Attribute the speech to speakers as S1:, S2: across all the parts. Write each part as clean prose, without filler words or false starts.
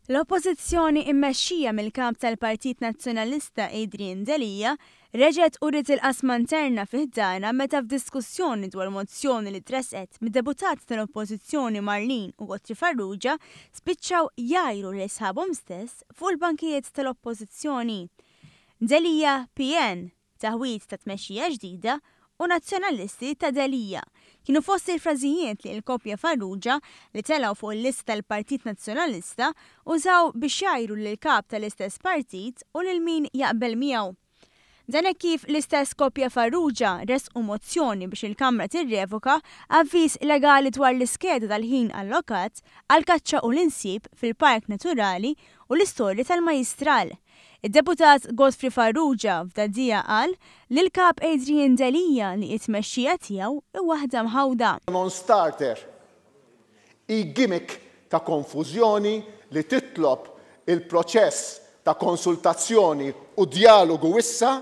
S1: L-oppożizzjoni immexxija mill-kamp tal-Partit Nazzjonalista Adrian Delija reġgħet uriet il-qasma interna fi ħdana meta f'diskussjoni dwar mozzjoni li tresqet mid-deputati tal-Oppożizzjoni Marlin u Gotri Farrugia spiċċaw jgħajru lil sħabhom stess fuq il-bankijiet tal-Oppożizzjoni. Delija PN taħwit ta' tmexxija ġdida u Nazzjonalisti ta' Delija kienu fost il-frażijiet li l-Kopja Farrugia li telgħu fuq il-lista tal-Partit Nazzjonalista użaw biex jgħajru lil-kap tal-istess partit u lil min jaqbel miegħu. Dan hekk kif l-istess Kopja Farrugia resqu mozzjoni biex il-Kamra tirrevoka avviż legali dwar l-iskeda tal-ħin allokat għal kaċċa u l-insib fil-Park Naturali u l-istorja tal-Majistral. Id-deputat Gotri Farrugia f'dadija qal li l-kap Adrian Delija li t-tmexxija tiegħu hi waħda mħawda.
S2: Non-starter, gimmick ta' konfużjoni li titlob il-proċess ta' konsultazzjoni u dialogu issa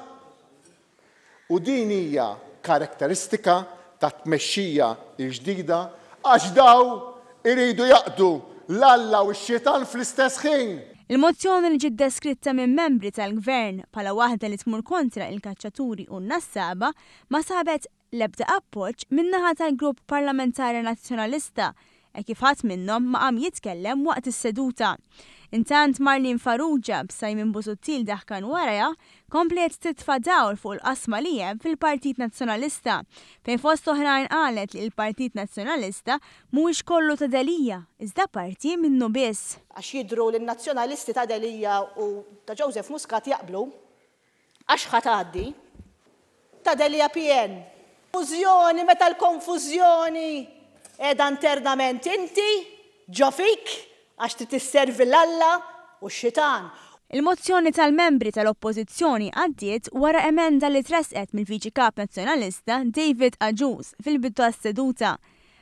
S2: u din hija karakteristika ta' tmexxija ġdida għax daw iridu jaqdu l-Alla u x-Xitan fl-istess ħin.
S1: Il-mozzjoni li ġiet deskritta minn membri tal-Gvern bħala waħda li tmur kontra il-kaċċaturi u n-nassaba ma sabet l-ebda appoġġ min-naħa tal-Grupp Parlamentari Nazzjonalista kif ħadd minnhom ma qam jitkellem waqt is-seduta. Intant Marlin Farrugia b'Simon Busuttil daħkan warajha komplet titfa' dawl fuq il-qasma li hemm fil-Partit Nazzjonalista fejn fost oħrajn qalet li l-Partit Nazzjonalista mhuwiex kollu ta' Delija iżda parti minnu biss.
S3: Għax jidhru li n-nazzjonalisti ta' Delija u ta' Joseph Muscat jaqblu għax ħatgħaddi ta' Delija PN. Konfużjoni meta l-konfużjoni qiegħda internament inti ġo fik għax titisservi l-Alla u x-Xitan.
S1: Il-mozzjoni tal-membri tal-Oppożizzjoni għaddiet wara emenda li tresqet mill-Viċi Kap Nazzjonalista David Aġuż fil-bidu tas-seduta.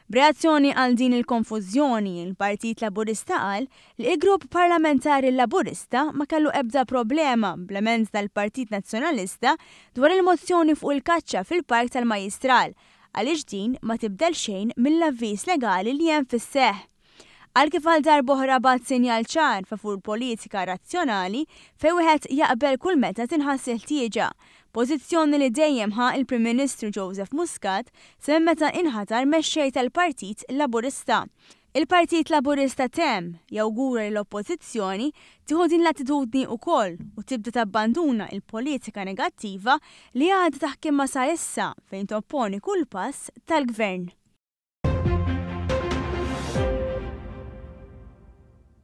S1: B'reazzjoni għal din il-konfużjoni, il-Partit Laburista qal li l-Grupp Parlamentari Laburista ma kellu ebda problema bl-emend tal-Partit Nazzjonalista dwar il-mozzjoni fuq il-kaċċa fil-Park tal-Majistral għaliex din ma tibdel xejn mill-avviż legali li hemm fis-seħħ. Għal kif għal darbohra bat sinjal ċar favur politika razzjonali fejn wieħed jaqbel kull meta tinħass il-ħtieġa, pożizzjoni li dejjem ħa il-Prim Ministru Joseph Muscat sa meta inħatar mexxej tal-Partit Laburista. Il-Partit Laburista temm jawgura l-Oppożizzjoni tieħu din l-attitudni wkoll u tibda tabbanduna il-politika negattiva li għadha taħkimha sa issa fejn topponi kull pass tal-Gvern.